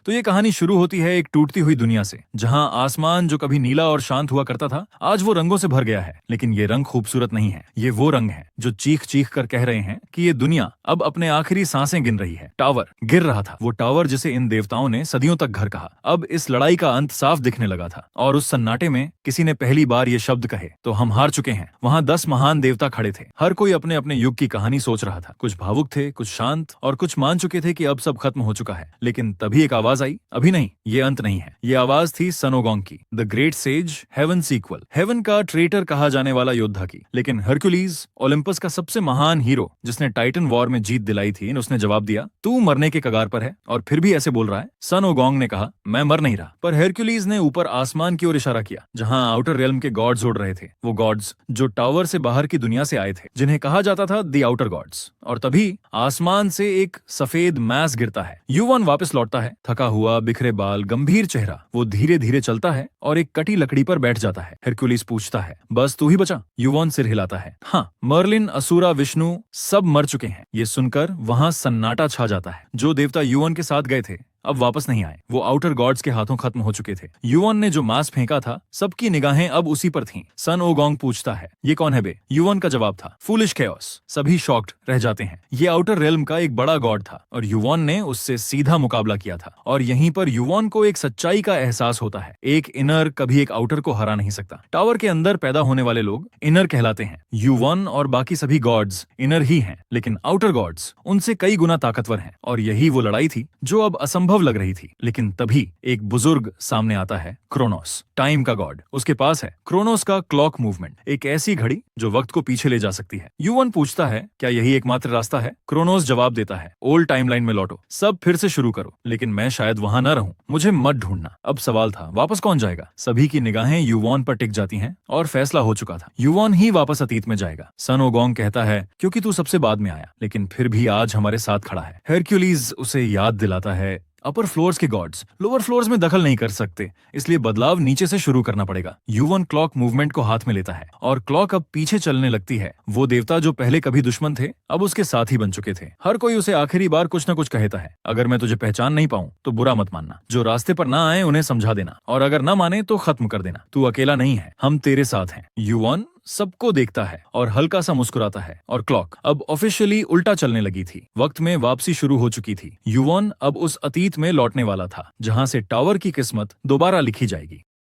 तो ये कहानी शुरू होती है एक टूटती हुई दुनिया से, जहां आसमान जो कभी नीला और शांत हुआ करता था आज वो रंगों से भर गया है। लेकिन ये रंग खूबसूरत नहीं है, ये वो रंग है जो चीख चीख कर कह रहे हैं कि ये दुनिया अब अपने आखिरी सांसें गिन रही है। टावर गिर रहा था, वो टावर जिसे इन देवताओं ने सदियों तक घर कहा। अब इस लड़ाई का अंत साफ दिखने लगा था और उस सन्नाटे में किसी ने पहली बार ये शब्द कहे, तो हम हार चुके हैं। वहां 10 महान देवता खड़े थे, हर कोई अपने अपने युग की कहानी सोच रहा था। कुछ भावुक थे, कुछ शांत और कुछ मान चुके थे कि अब सब खत्म हो चुका है। लेकिन तभी एक आवाज आई, अभी नहीं, ये अंत नहीं है। ये आवाज थी सन ओगोंग की, the great sage, heaven sequel, heaven का ट्रेटर कहा जाने वाला योद्धा की। लेकिन हरक्यूलीज, ओलंपस का सबसे महान हीरो जिसने टाइटन वॉर में जीत दिलाई थी, उसने जवाब दिया, तू मरने के कगार पर है और फिर भी ऐसे बोल रहा है। सन ओगोंग ने कहा, मैं मर नहीं रहा। पर हरक्यूलीज ने ऊपर आसमान की ओर इशारा किया, जहां आउटर रियल्म के गॉड्स उड़ रहे थे। वो गॉड्स जो टावर से बाहर की दुनिया से आए थे, जिन्हें कहा जाता था द आउटर गॉड्स। और तभी आसमान से एक सफेद मैस गिरता है। युवन वापस लौटता है, थका हुआ, बिखरे बाल, गंभीर चेहरा। वो धीरे धीरे चलता है और एक कटी लकड़ी पर बैठ जाता है। हरक्यूलिस पूछता है, बस तू ही बचा? युवन सिर हिलाता है, हाँ, मर्लिन, असुरा, विष्णु सब मर चुके हैं। ये सुनकर वहां सन्नाटा छा जाता है। जो देवता युवन के साथ गए थे अब वापस नहीं आए, वो आउटर गॉड्स के हाथों खत्म हो चुके थे। युवन ने जो मांस फेंका था, सबकी निगाहें अब उसी पर थीं। सन ओगोंग पूछता है, ये कौन है बे? युवन का जवाब था, फूलिश केओस। सभी शॉक्ड रह जाते हैं। ये आउटर रियल्म का एक बड़ा गॉड था और युवन ने उससे सीधा मुकाबला किया था। और यहीं पर युवन को एक सच्चाई का एहसास होता है, एक इनर कभी एक आउटर को हरा नहीं सकता। टावर के अंदर पैदा होने वाले लोग इनर कहलाते हैं। युवन और बाकी सभी गॉड्स इनर ही हैं, लेकिन आउटर गॉड्स उनसे कई गुना ताकतवर हैं। और यही वो लड़ाई थी जो अब असंभव लग रही थी। लेकिन तभी एक बुजुर्ग सामने आता है, क्रोनोस, टाइम का गॉड। उसके पास है क्रोनोस का क्लॉक मूवमेंट, एक ऐसी घड़ी जो वक्त को पीछे ले जा सकती है। युवन पूछता है, क्या यही एकमात्र रास्ता है? क्रोनोस जवाब देता है, ओल्ड टाइमलाइन में लौटो, सब फिर से शुरू करो। लेकिन मैं शायद वहां न रहूं, मुझे मत ढूंढना। अब सवाल था, वापस कौन जाएगा? सभी की निगाहें युवन पर टिक जाती हैं और फैसला हो चुका था, युवन ही वापस अतीत में जाएगा। सन ओगोंग कहता है, क्योंकि तू सबसे बाद में आया, लेकिन फिर भी आज हमारे साथ खड़ा है। हरक्यूलीज उसे याद दिलाता है, अपर फ्लोर्स के गॉड्स लोअर फ्लोर्स में दखल नहीं कर सकते, इसलिए बदलाव नीचे से शुरू करना पड़ेगा। युवन क्लॉक मूवमेंट को हाथ में लेता है और क्लॉक अब पीछे चलने लगती है। वो देवता जो पहले कभी दुश्मन थे अब उसके साथ ही बन चुके थे। हर कोई उसे आखिरी बार कुछ न कुछ कहता है, अगर मैं तुझे पहचान नहीं पाऊं तो बुरा मत मानना। जो रास्ते पर ना आए उन्हें समझा देना, और अगर न माने तो खत्म कर देना। तू अकेला नहीं है, हम तेरे साथ हैं। युवन सबको देखता है और हल्का सा मुस्कुराता है और क्लॉक अब ऑफिशियली उल्टा चलने लगी थी। वक्त में वापसी शुरू हो चुकी थी। युवन अब उस अतीत में लौटने वाला था जहां से टावर की किस्मत दोबारा लिखी जाएगी।